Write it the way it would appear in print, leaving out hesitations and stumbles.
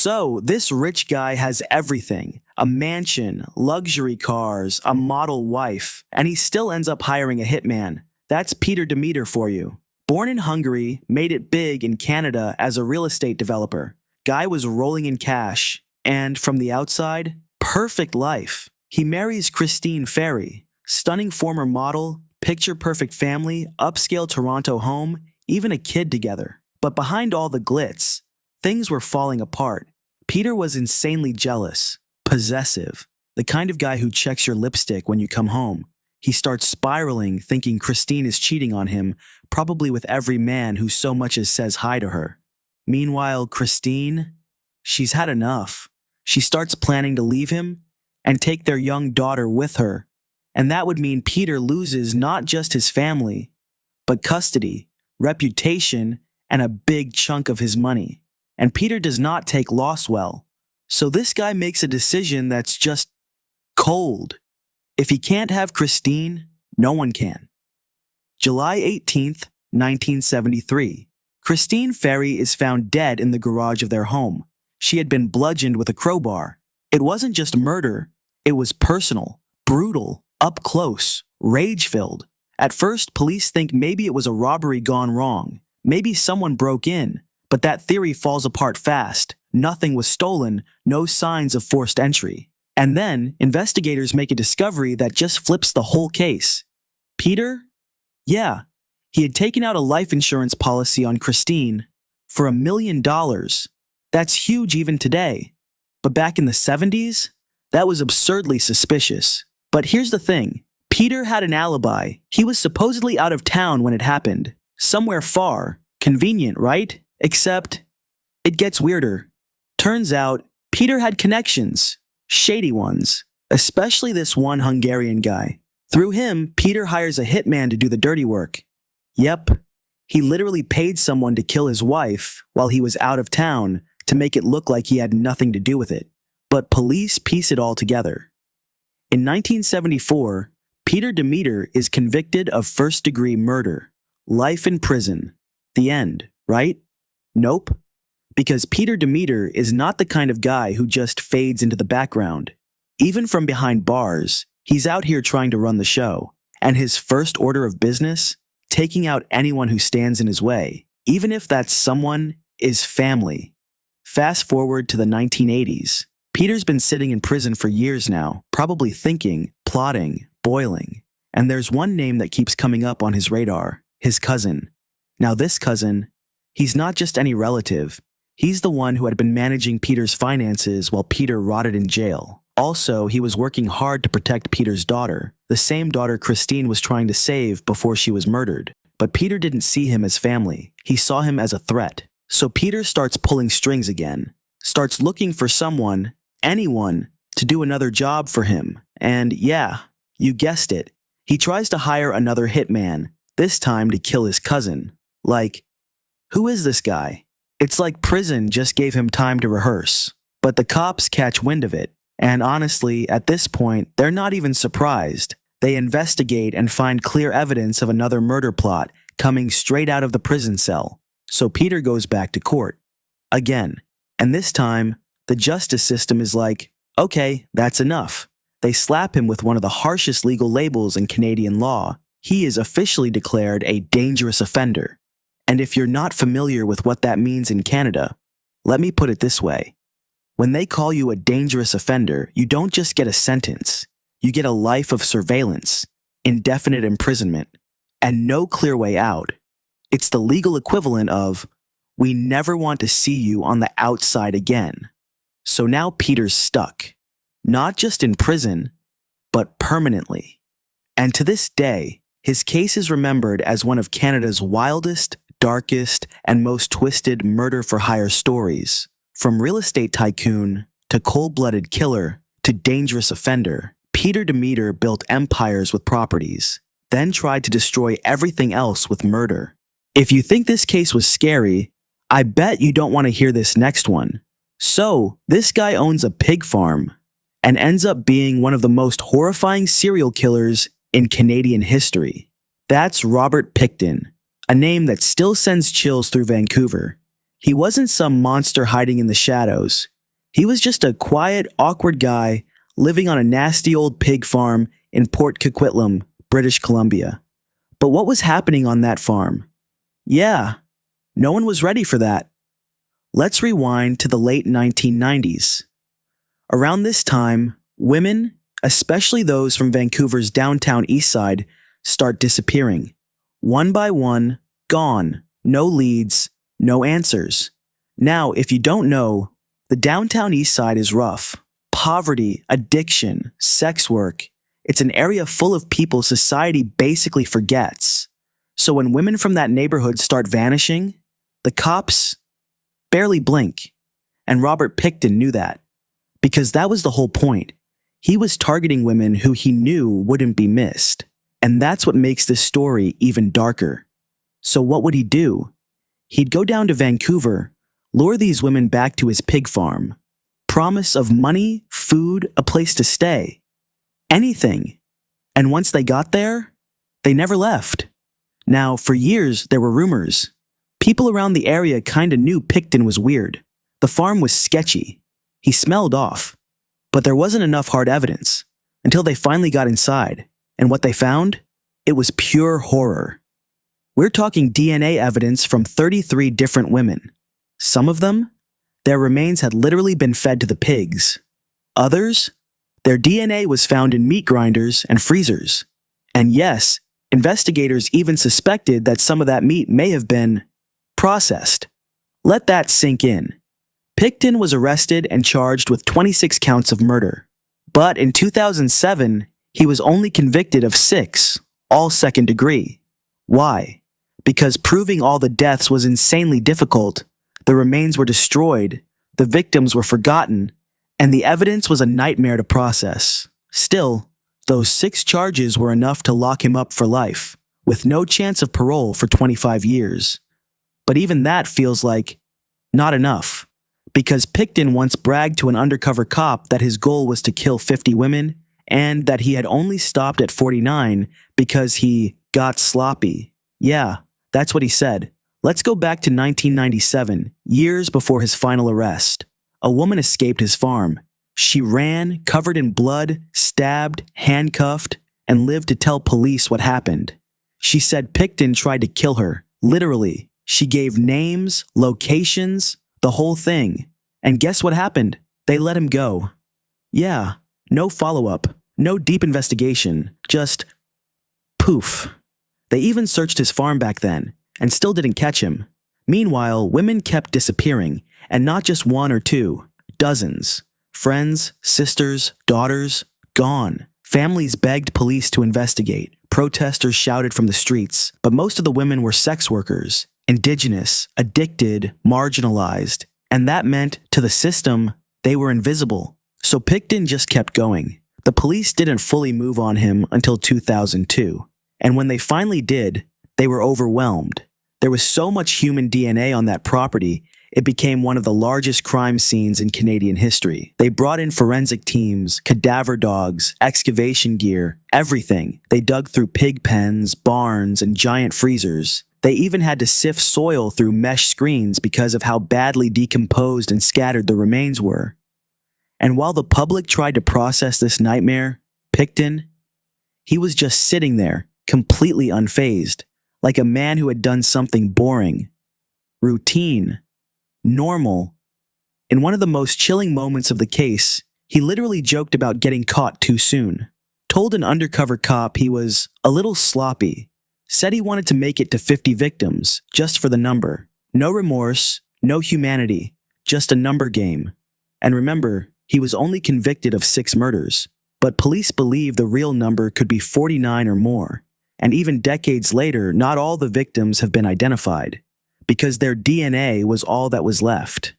So, this rich guy has everything: a mansion, luxury cars, a model wife, and he still ends up hiring a hitman. That's Peter Demeter for you. Born in Hungary, made it big in Canada as a real estate developer. Guy was rolling in cash, and from the outside, perfect life. He marries Christine Ferry, stunning former model, picture-perfect family, upscale Toronto home, even a kid together. But behind all the glitz, things were falling apart. Peter was insanely jealous, possessive, the kind of guy who checks your lipstick when you come home. He starts spiraling, thinking Christine is cheating on him, probably with every man who so much as says hi to her. Meanwhile, Christine, she's had enough. She starts planning to leave him and take their young daughter with her. And that would mean Peter loses not just his family, but custody, reputation, and a big chunk of his money. And Peter does not take loss well. So this guy makes a decision that's just cold. If he can't have Christine, no one can. July 18th, 1973. Christine Ferry is found dead in the garage of their home. She had been bludgeoned with a crowbar. It wasn't just murder, it was personal, brutal, up close, rage-filled. At first, police think maybe it was a robbery gone wrong. Maybe someone broke in, but that theory falls apart fast. Nothing was stolen, no signs of forced entry. And then, investigators make a discovery that just flips the whole case. Peter? Yeah, he had taken out a life insurance policy on Christine for $1 million. That's huge even today. But back in the 70s, that was absurdly suspicious. But here's the thing. Peter had an alibi. He was supposedly out of town when it happened. Somewhere far. Convenient, right? Except, it gets weirder. Turns out, Peter had connections. Shady ones. Especially this one Hungarian guy. Through him, Peter hires a hitman to do the dirty work. Yep. He literally paid someone to kill his wife while he was out of town to make it look like he had nothing to do with it. But police piece it all together. In 1974, Peter Demeter is convicted of first-degree murder. Life in prison. The end, right? Nope. Because Peter Demeter is not the kind of guy who just fades into the background. Even from behind bars, he's out here trying to run the show. And his first order of business? Taking out anyone who stands in his way. Even if that someone is family. Fast forward to the 1980s. Peter's been sitting in prison for years now, probably thinking, plotting, boiling. And there's one name that keeps coming up on his radar. His cousin. Now this cousin, he's not just any relative. He's the one who had been managing Peter's finances while Peter rotted in jail. Also, he was working hard to protect Peter's daughter, the same daughter Christine was trying to save before she was murdered. But Peter didn't see him as family. He saw him as a threat. So Peter starts pulling strings again. Starts looking for someone, anyone, to do another job for him. And yeah, you guessed it. He tries to hire another hitman, this time to kill his cousin. Like, who is this guy? It's like prison just gave him time to rehearse. But the cops catch wind of it. And honestly, at this point, they're not even surprised. They investigate and find clear evidence of another murder plot coming straight out of the prison cell. So Peter goes back to court. Again. And this time, the justice system is like, okay, that's enough. They slap him with one of the harshest legal labels in Canadian law. He is officially declared a dangerous offender. And if you're not familiar with what that means in Canada, let me put it this way. When they call you a dangerous offender, you don't just get a sentence. You get a life of surveillance, indefinite imprisonment, and no clear way out. It's the legal equivalent of, we never want to see you on the outside again. So now Peter's stuck. Not just in prison, but permanently. And to this day, his case is remembered as one of Canada's wildest, darkest, and most twisted murder-for-hire stories. From real estate tycoon, to cold-blooded killer, to dangerous offender, Peter Demeter built empires with properties, then tried to destroy everything else with murder. If you think this case was scary, I bet you don't want to hear this next one. So, this guy owns a pig farm, and ends up being one of the most horrifying serial killers in Canadian history. That's Robert Pickton, a name that still sends chills through Vancouver. He wasn't some monster hiding in the shadows. He was just a quiet, awkward guy living on a nasty old pig farm in Port Coquitlam, British Columbia. But what was happening on that farm? Yeah, no one was ready for that. Let's rewind to the late 1990s. Around this time, women, especially those from Vancouver's downtown east side, start disappearing. One by one, gone, no leads, no answers. Now, if you don't know, the downtown east side is rough. Poverty, addiction, sex work. It's an area full of people society basically forgets. So when women from that neighborhood start vanishing, the cops barely blink. And Robert Pickton knew that. Because that was the whole point. He was targeting women who he knew wouldn't be missed. And that's what makes this story even darker. So what would he do? He'd go down to Vancouver, lure these women back to his pig farm. Promise of money, food, a place to stay. Anything. And once they got there, they never left. Now, for years, there were rumors. People around the area kinda knew Pickton was weird. The farm was sketchy. He smelled off. But there wasn't enough hard evidence until they finally got inside. And what they found? It was pure horror. We're talking DNA evidence from 33 different women. Some of them, their remains had literally been fed to the pigs. Others, their DNA was found in meat grinders and freezers. And yes, investigators even suspected that some of that meat may have been processed. Let that sink in. Pickton was arrested and charged with 26 counts of murder. But in 2007, he was only convicted of 6, all second degree. Why? Because proving all the deaths was insanely difficult. The remains were destroyed, the victims were forgotten, and the evidence was a nightmare to process. Still, those 6 charges were enough to lock him up for life, with no chance of parole for 25 years. But even that feels like not enough. Because Pickton once bragged to an undercover cop that his goal was to kill 50 women and that he had only stopped at 49 because he got sloppy. Yeah, that's what he said. Let's go back to 1997, years before his final arrest. A woman escaped his farm. She ran, covered in blood, stabbed, handcuffed, and lived to tell police what happened. She said Pickton tried to kill her, literally. She gave names, locations, the whole thing. And guess what happened? They let him go. Yeah, no follow-up, no deep investigation, just poof. They even searched his farm back then, and still didn't catch him. Meanwhile, women kept disappearing, and not just 1 or 2, dozens. Friends, sisters, daughters, gone. Families begged police to investigate. Protesters shouted from the streets, but most of the women were sex workers. Indigenous, addicted, marginalized, and that meant, to the system, they were invisible. So Pickton just kept going. The police didn't fully move on him until 2002, and when they finally did, they were overwhelmed. There was so much human DNA on that property, it became one of the largest crime scenes in Canadian history. They brought in forensic teams, cadaver dogs, excavation gear, everything. They dug through pig pens, barns, and giant freezers. They even had to sift soil through mesh screens because of how badly decomposed and scattered the remains were. And while the public tried to process this nightmare, Pickton, he was just sitting there, completely unfazed, like a man who had done something boring, routine, normal. In one of the most chilling moments of the case, he literally joked about getting caught too soon, told an undercover cop he was a little sloppy, said he wanted to make it to 50 victims, just for the number. No remorse, no humanity, just a number game. And remember, he was only convicted of 6 murders, but police believe the real number could be 49 or more. And even decades later, not all the victims have been identified, because their DNA was all that was left.